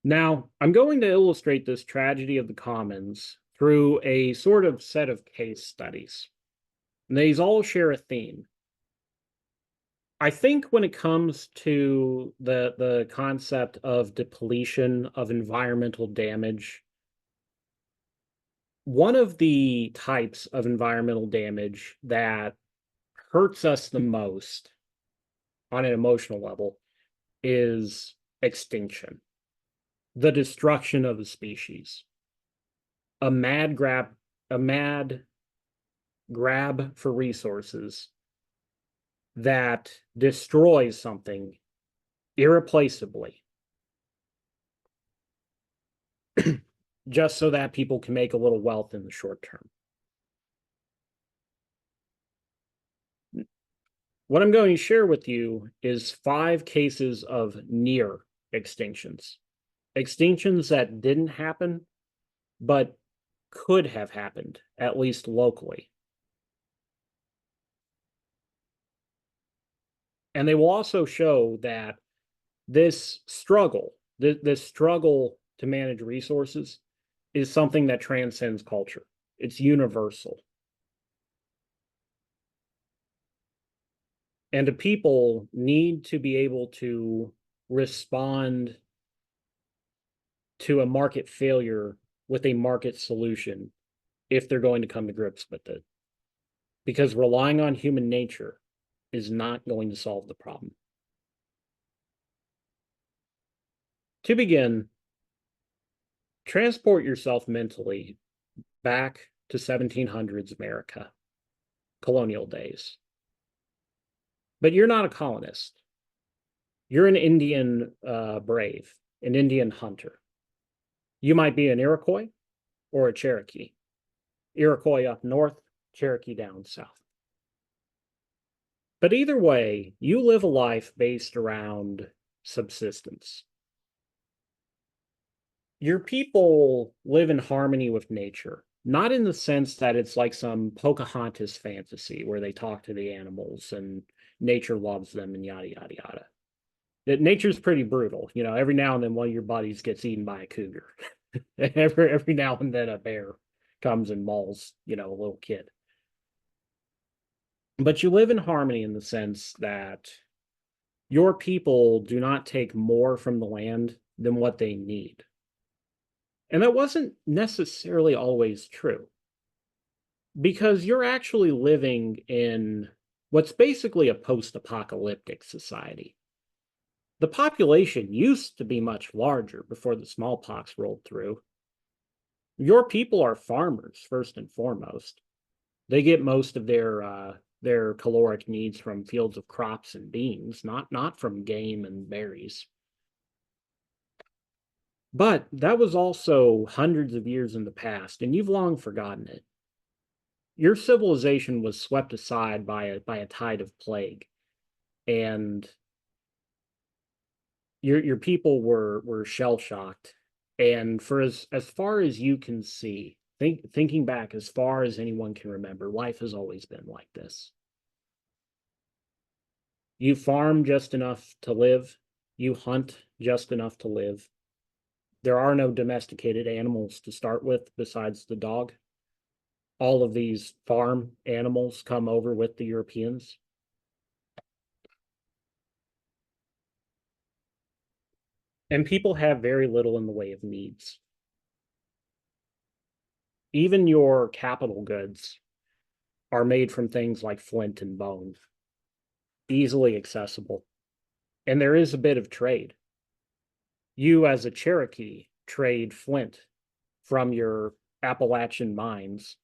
Now, I'm going to illustrate this tragedy of the commons through a sort of set of case studies. And these all share a theme. I think when it comes to the concept of depletion of environmental damage, one of the types of environmental damage that hurts us the most on an emotional level is extinction, the destruction of a species, a mad grab, a mad grab for resources that destroys something irreplaceably just so that people can make a little wealth in the short term. What I'm going to share with you is 5 cases of near extinctions. Extinctions that didn't happen, but could have happened, at least locally. And they will also show that this struggle, this struggle to manage resources, is something that transcends culture. It's universal. And the people need to be able to respond to a market failure with a market solution if they're going to come to grips with it. Because relying on human nature is not going to solve the problem. To begin, transport yourself mentally back to 1700s America, colonial days. But you're not a colonist. You're an Indian brave, an Indian hunter. You might be an Iroquois or a Cherokee. Iroquois up north, Cherokee down south. But either way, you live a life based around subsistence. Your people live in harmony with nature, not in the sense that it's like some Pocahontas fantasy where they talk to the animals and nature loves them and yada, yada, yada. Nature's pretty brutal. You know, every now and then one of your buddies gets eaten by a cougar. every now and then a bear comes and mauls, a little kid. But you live in harmony in the sense that your people do not take more from the land than what they need. And that wasn't necessarily always true because you're actually living in what's basically a post-apocalyptic society. The population used to be much larger before the smallpox rolled through. Your people are farmers first and foremost. They get most of their caloric needs from fields of crops and beans, not from game and berries. But that was also hundreds of years in the past, and you've long forgotten it. Your civilization was swept aside by a tide of plague, and your people were shell shocked. And for as far as you can see, thinking back as far as anyone can remember, life has always been like this. You farm just enough to live, you hunt just enough to live. There are no domesticated animals to start with besides the dog. All of these farm animals come over with the Europeans. And people have very little in the way of needs. Even your capital goods are made from things like flint and bone, easily accessible. And there is a bit of trade. You, as a Cherokee, trade flint from your Appalachian mines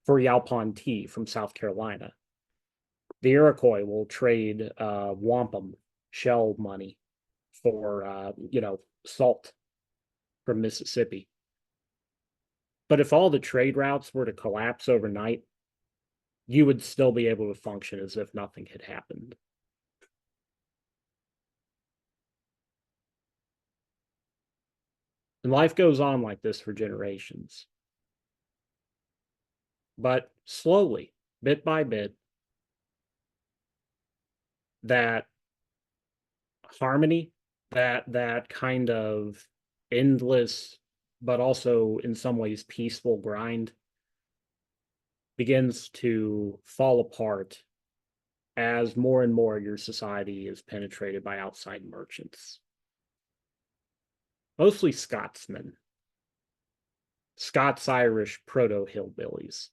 for Yalpon tea from South Carolina. The Iroquois will trade wampum shell money for salt from Mississippi. But if all the trade routes were to collapse overnight, you would still be able to function as if nothing had happened. And life goes on like this for generations. But slowly, bit by bit, that harmony, that kind of endless, but also in some ways peaceful grind begins to fall apart as more and more your society is penetrated by outside merchants, mostly Scotsmen, Scots Irish proto hillbillies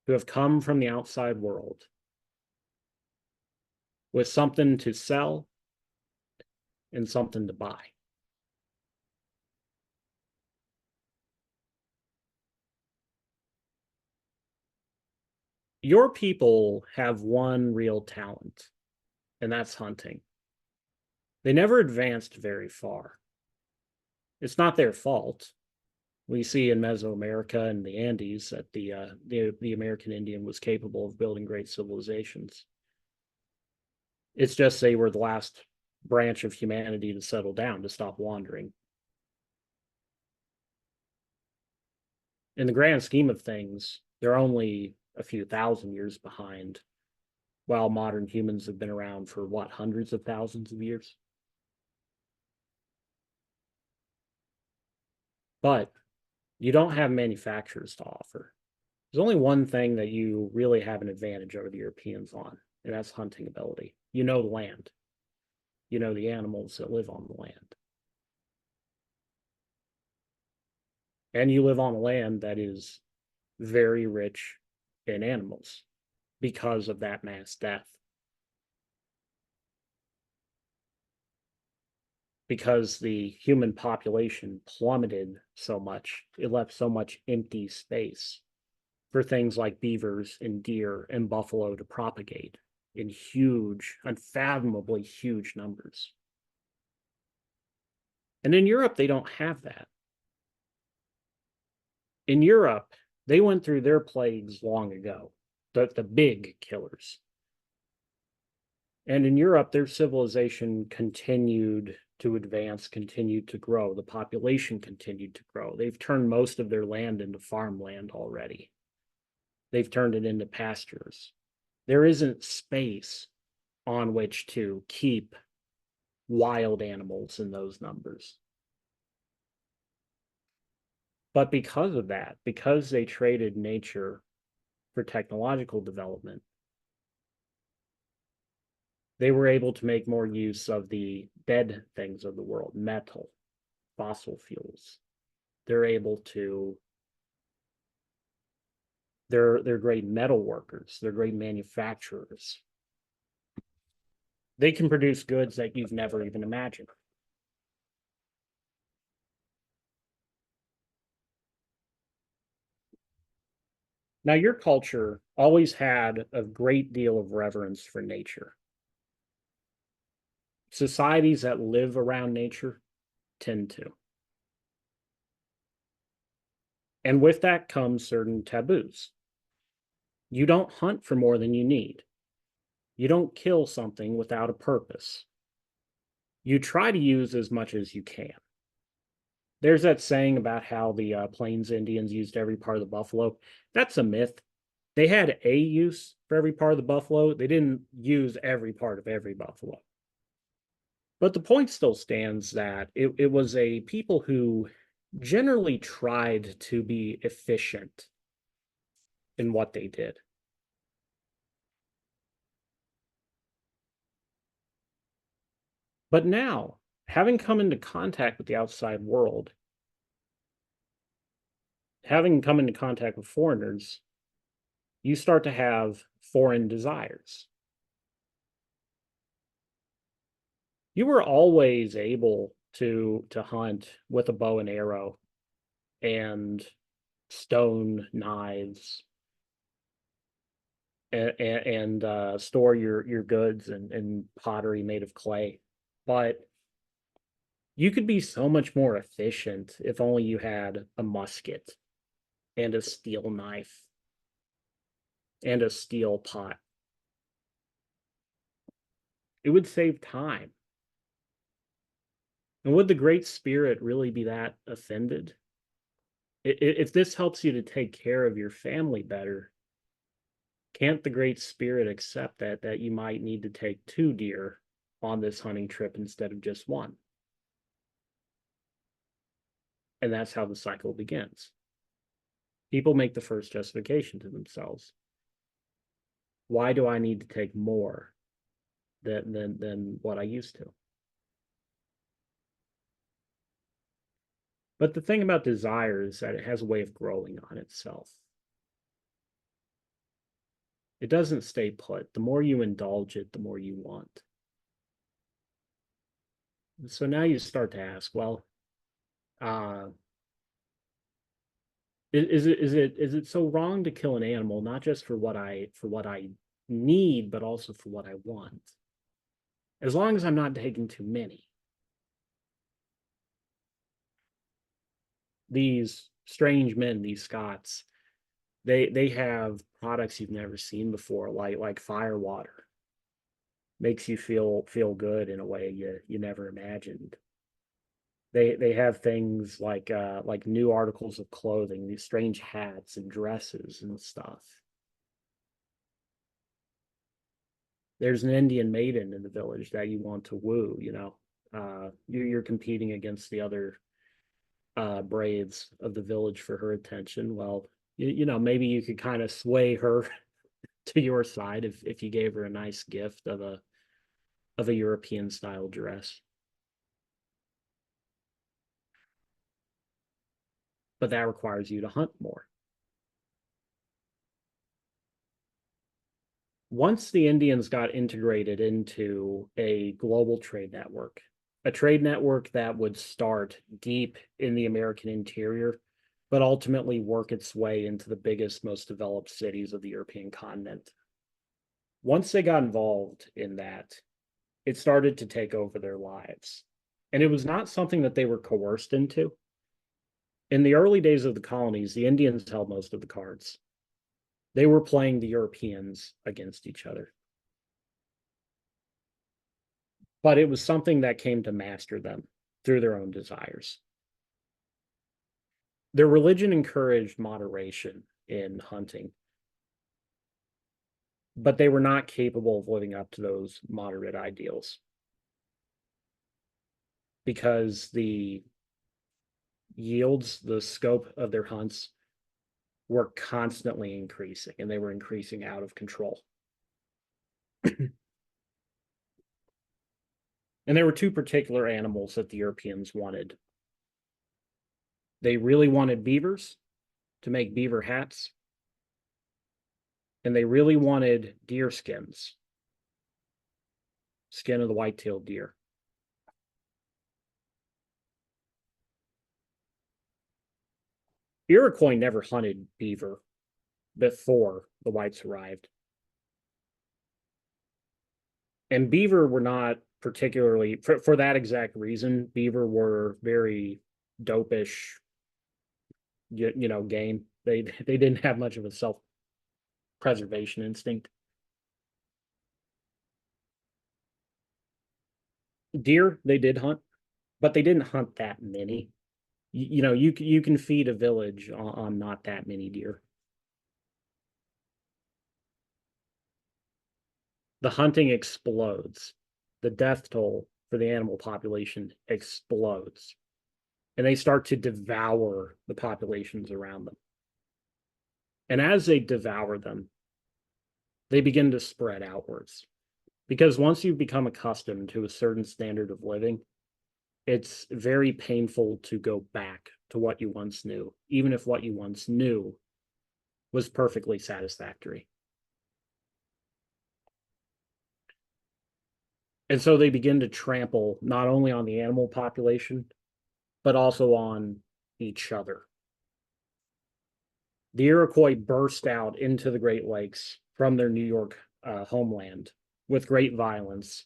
who have come from the outside world with something to sell and something to buy. Your people have one real talent, and that's hunting. They never advanced very far. It's not their fault. We see in Mesoamerica and the Andes that the American Indian was capable of building great civilizations. It's just they were the last branch of humanity to settle down, to stop wandering. In the grand scheme of things, they're only a few thousand years behind, while modern humans have been around for what, hundreds of thousands of years? But you don't have manufacturers to offer. There's only one thing that you really have an advantage over the Europeans on, and that's hunting ability. You know the land, you know the animals that live on the land. And you live on a land that is very rich in animals because of that mass death. Because the human population plummeted so much, it left so much empty space for things like beavers and deer and buffalo to propagate in huge, unfathomably huge numbers. And in Europe, they don't have that. In Europe, they went through their plagues long ago, the big killers. And in Europe, their civilization continued to advance, continued to grow. The population continued to grow. They've turned most of their land into farmland already. They've turned it into pastures. There isn't space on which to keep wild animals in those numbers. But because of that, because they traded nature for technological development, they were able to make more use of the dead things of the world, metal, fossil fuels. They're able to, they're great metal workers, they're great manufacturers. They can produce goods that you've never even imagined. Now, your culture always had a great deal of reverence for nature. Societies that live around nature tend to. And with that comes certain taboos. You don't hunt for more than you need. You don't kill something without a purpose. You try to use as much as you can. There's that saying about how the Plains Indians used every part of the buffalo. That's a myth. They had a use for every part of the buffalo. They didn't use every part of every buffalo. But the point still stands that it was a people who generally tried to be efficient in what they did. But now, having come into contact with the outside world, having come into contact with foreigners, you start to have foreign desires. You were always able to hunt with a bow and arrow and stone knives and store your goods and pottery made of clay. But you could be so much more efficient if only you had a musket and a steel knife and a steel pot. It would save time. And would the Great Spirit really be that offended? If this helps you to take care of your family better, can't the Great Spirit accept that you might need to take two deer on this hunting trip instead of just one? And that's how the cycle begins. People make the first justification to themselves. Why do I need to take more than what I used to? But the thing about desire is that it has a way of growing on itself. It doesn't stay put. The more you indulge it, the more you want. So now you start to ask, well, uh, is it so wrong to kill an animal, not just for what I need, but also for what I want? As long as I'm not taking too many. These strange men, these Scots, they have products you've never seen before, like fire water. Makes you feel good in a way you never imagined. They have things like new articles of clothing, these strange hats and dresses and stuff. There's an Indian maiden in the village that you want to woo, you know. You're competing against the other braves of the village for her attention. Well, you know, maybe you could kind of sway her to your side if you gave her a nice gift of a European style dress. But that requires you to hunt more. Once the Indians got integrated into a global trade network that would start deep in the American interior, but ultimately work its way into the biggest, most developed cities of the European continent. Once they got involved in that, it started to take over their lives. And it was not something that they were coerced into. In the early days of the colonies, the Indians held most of the cards. They were playing the Europeans against each other. But it was something that came to master them through their own desires. Their religion encouraged moderation in hunting, but they were not capable of living up to those moderate ideals because the yields, the scope of their hunts were constantly increasing, and they were increasing out of control. And there were two particular animals that the Europeans wanted. They really wanted beavers to make beaver hats, and they really wanted deer skins, skin of the white-tailed deer. Iroquois never hunted beaver before the whites arrived. And beaver were not particularly, for that exact reason, beaver were very dopish, you know, game. They didn't have much of a self-preservation instinct. Deer, they did hunt, but they didn't hunt that many. You know, you can feed a village on not that many deer. The hunting explodes. The death toll for the animal population explodes. And they start to devour the populations around them. And as they devour them, they begin to spread outwards. Because once you've become accustomed to a certain standard of living, it's very painful to go back to what you once knew, even if what you once knew was perfectly satisfactory. And so they begin to trample not only on the animal population, but also on each other. The Iroquois burst out into the Great Lakes from their New York homeland with great violence,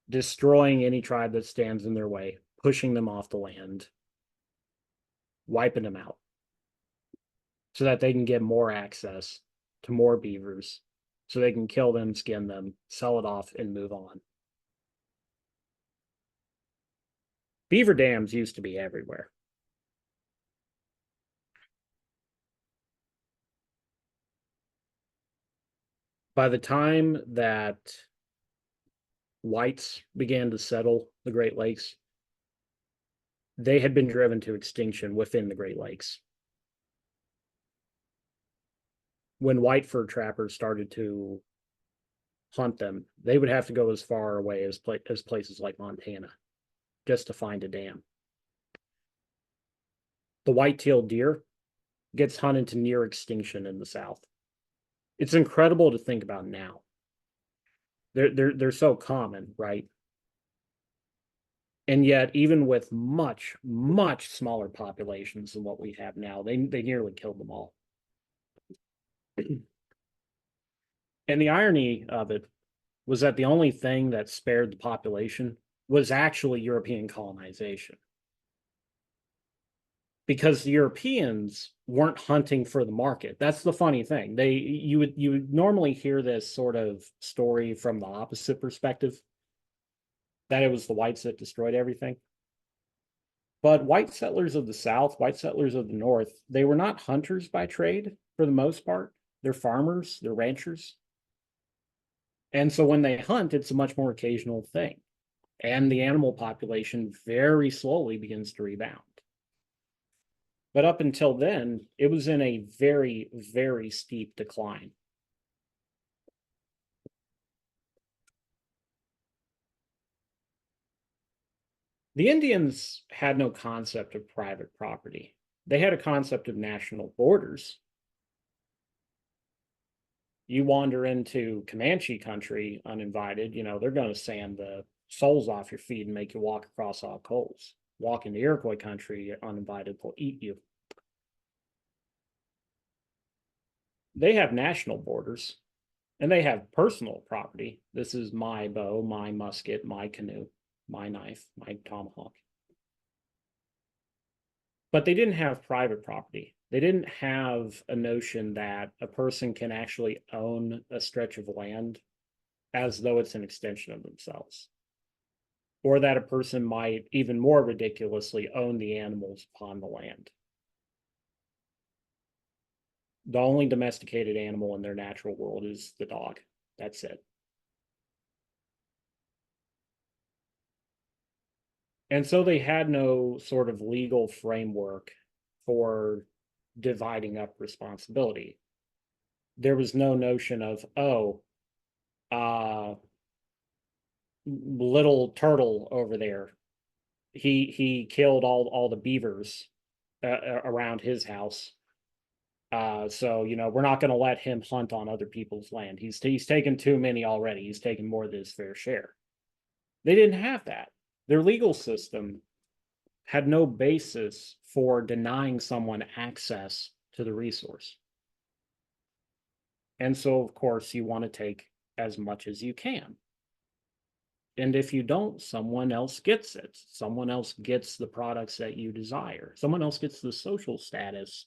destroying any tribe that stands in their way, pushing them off the land, wiping them out so that they can get more access to more beavers, so they can kill them, skin them, sell it off, and move on. Beaver dams used to be everywhere. By the time that whites began to settle the Great Lakes, they had been driven to extinction within the Great Lakes. When white fur trappers started to hunt them, they would have to go as far away as places like Montana just to find a dam. The white-tailed deer gets hunted to near extinction in the South. It's incredible to think about now. They're so common, right? And yet, even with much, much smaller populations than what we have now, they nearly killed them all. And the irony of it was that the only thing that spared the population was actually European colonization. Because the Europeans weren't hunting for the market. That's the funny thing. You would normally hear this sort of story from the opposite perspective, that it was the whites that destroyed everything. But white settlers of the South, white settlers of the North, they were not hunters by trade for the most part. They're farmers, they're ranchers. And so when they hunt, it's a much more occasional thing. And the animal population very slowly begins to rebound. But up until then, it was in a very, very steep decline. The Indians had no concept of private property. They had a concept of national borders. You wander into Comanche country uninvited, they're going to sand the soles off your feet and make you walk across hot coals. Walk into Iroquois country uninvited, they'll eat you. They have national borders and they have personal property. This is my bow, my musket, my canoe, my knife, my tomahawk. But they didn't have private property. They didn't have a notion that a person can actually own a stretch of land as though it's an extension of themselves, or that a person might, even more ridiculously, own the animals upon the land. The only domesticated animal in their natural world is the dog. That's it. And so they had no sort of legal framework for dividing up responsibility. There was no notion of, little turtle over there, he killed all the beavers around his house. So we're not going to let him hunt on other people's land. He's taken too many already. He's taken more than his fair share. They didn't have that. Their legal system had no basis for denying someone access to the resource. And so, of course, you want to take as much as you can. And if you don't, someone else gets it. Someone else gets the products that you desire. Someone else gets the social status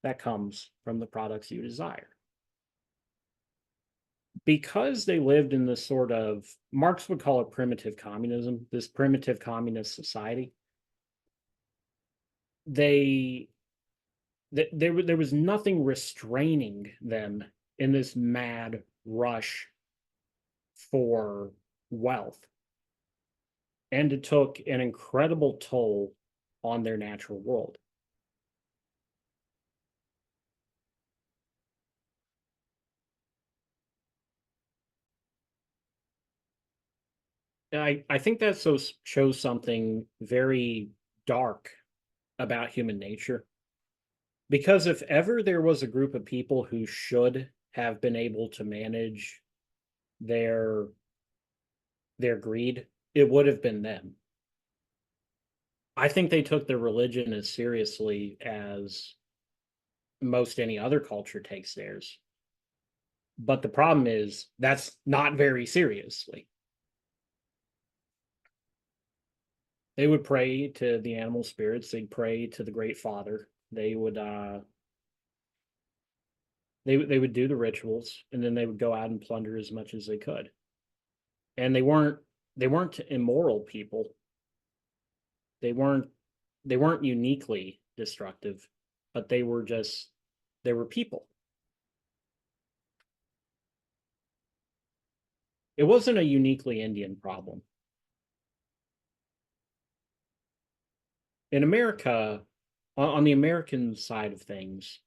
that comes from the products you desire. Because they lived in this sort of, Marx would call it primitive communism, this primitive communist society, there was nothing restraining them in this mad rush for wealth. And it took an incredible toll on their natural world. I think that shows something very dark about human nature. Because if ever there was a group of people who should have been able to manage their greed, it would have been them. I think they took their religion as seriously as most any other culture takes theirs. But the problem is that's not very seriously. They would pray to the animal spirits, they'd pray to the Great Father. They would do the rituals, and then they would go out and plunder as much as they could. And they weren't immoral people. They weren't uniquely destructive, but they were people. It wasn't a uniquely Indian problem. In America, on the American side of things,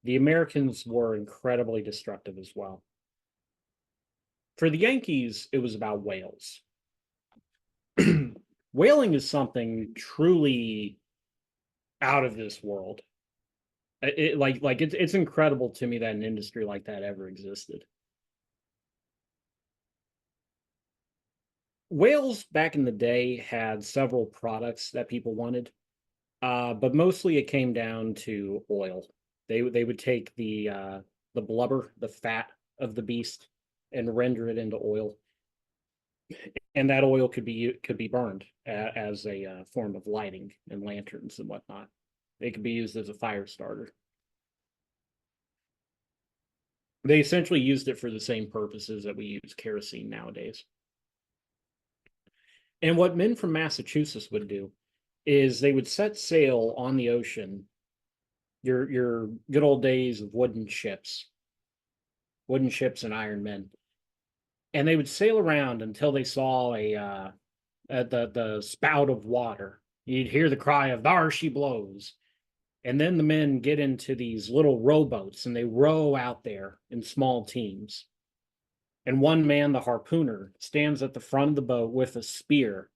the Americans were incredibly destructive as well. For the Yankees, it was about whales. Whaling is something truly out of this world. It's incredible to me that an industry like that ever existed. Whales back in the day had several products that people wanted, but mostly it came down to oil. They would take the blubber, the fat of the beast, and render it into oil, and that oil could be burned as a form of lighting and lanterns and whatnot. It could be used as a fire starter. They essentially used it for the same purposes that we use kerosene nowadays. And what men from Massachusetts would do is they would set sail on the ocean, your good old days of wooden ships and iron men, and they would sail around until they saw the spout of water. You'd hear the cry of "There she blows," and then the men get into these little rowboats and they row out there in small teams. And one man, the harpooner, stands at the front of the boat with a spear,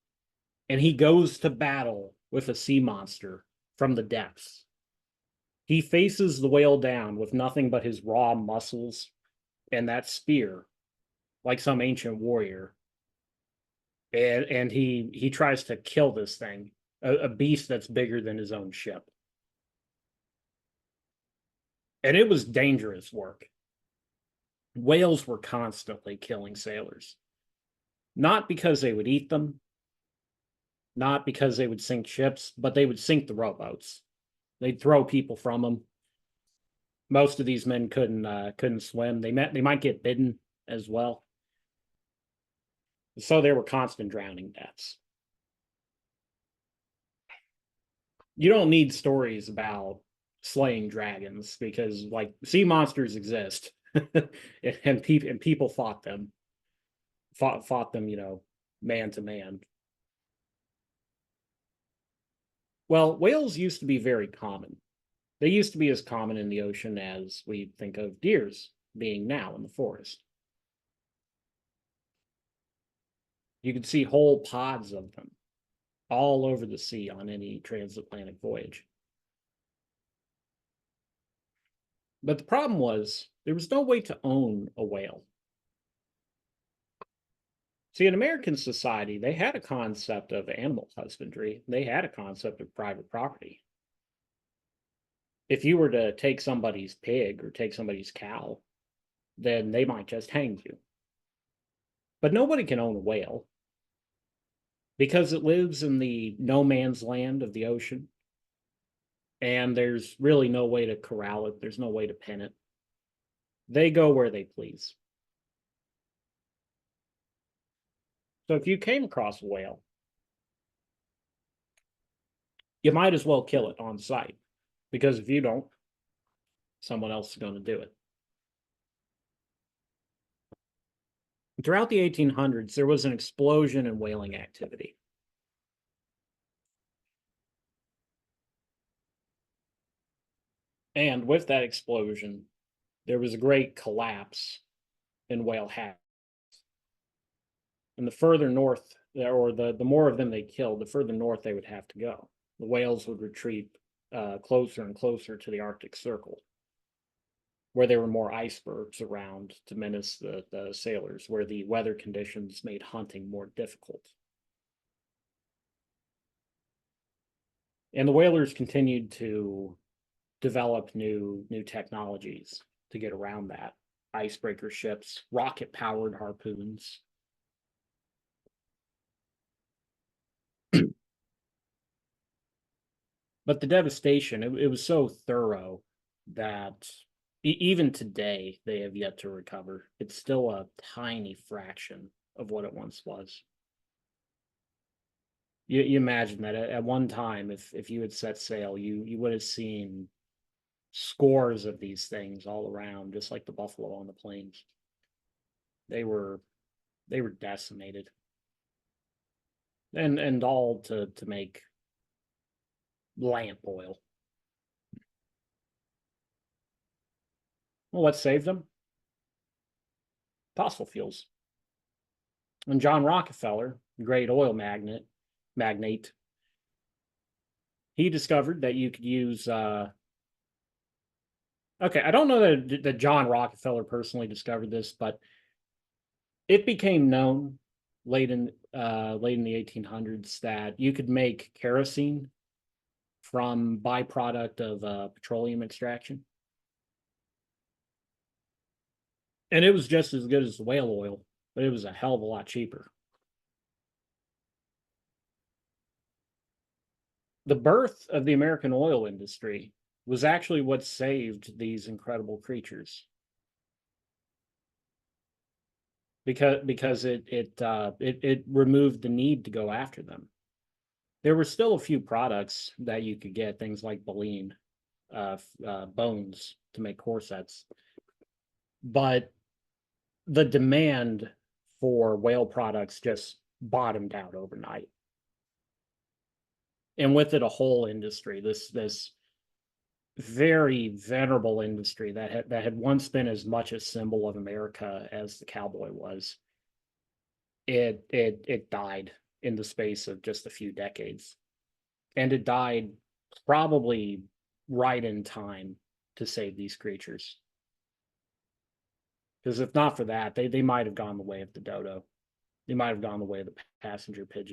and he goes to battle with a sea monster from the depths. He faces the whale down with nothing but his raw muscles and that spear, like some ancient warrior. And he tries to kill this thing, a beast that's bigger than his own ship. And it was dangerous work. Whales were constantly killing sailors, not because they would eat them, not because they would sink ships, but they would sink the rowboats. They'd throw people from them. Most of these men couldn't swim. They might get bitten as well. So there were constant drowning deaths. You don't need stories about slaying dragons because like sea monsters exist, and people fought them, fought them, man to man. Well, whales used to be very common. They used to be as common in the ocean as we think of deers being now in the forest. You could see whole pods of them all over the sea on any transatlantic voyage. But the problem was there was no way to own a whale. See, in American society, they had a concept of animal husbandry, they had a concept of private property. If you were to take somebody's pig or take somebody's cow, then they might just hang you. But nobody can own a whale because it lives in the no man's land of the ocean, and there's really no way to corral it, there's no way to pin it. They go where they please. So if you came across a whale, you might as well kill it on sight, because if you don't, someone else is going to do it. Throughout the 1800s, there was an explosion in whaling activity. And with that explosion, there was a great collapse in whale habitats. And the further north, or the more of them they killed, the further north they would have to go. The whales would retreat closer and closer to the Arctic Circle, where there were more icebergs around to menace the sailors, where the weather conditions made hunting more difficult. And the whalers continued to develop new technologies to get around that. Icebreaker ships, rocket-powered harpoons. But the devastation, it was so thorough that even today they have yet to recover. It's still a tiny fraction of what it once was. You imagine that at one time, if you had set sail, you would have seen scores of these things all around, just like the buffalo on the plains. They were they were decimated, and all to make lamp oil. Well, what saved them? Fossil fuels. And John Rockefeller, great oil magnate, he discovered that you could use. Okay, I don't know that John Rockefeller personally discovered this, but it became known late in the 1800s that you could make kerosene from byproduct of petroleum extraction, and it was just as good as the whale oil, but it was a hell of a lot cheaper. The birth of the American oil industry was actually what saved these incredible creatures, because it removed the need to go after them. There were still a few products that you could get, things like baleen, bones to make corsets, but the demand for whale products just bottomed out overnight, and with it a whole industry, this very venerable industry that had once been as much a symbol of America as the cowboy was. It died in the space of just a few decades, and it died probably right in time to save these creatures. Because if not for that, they might have gone the way of the dodo. They might have gone the way of the passenger pigeon.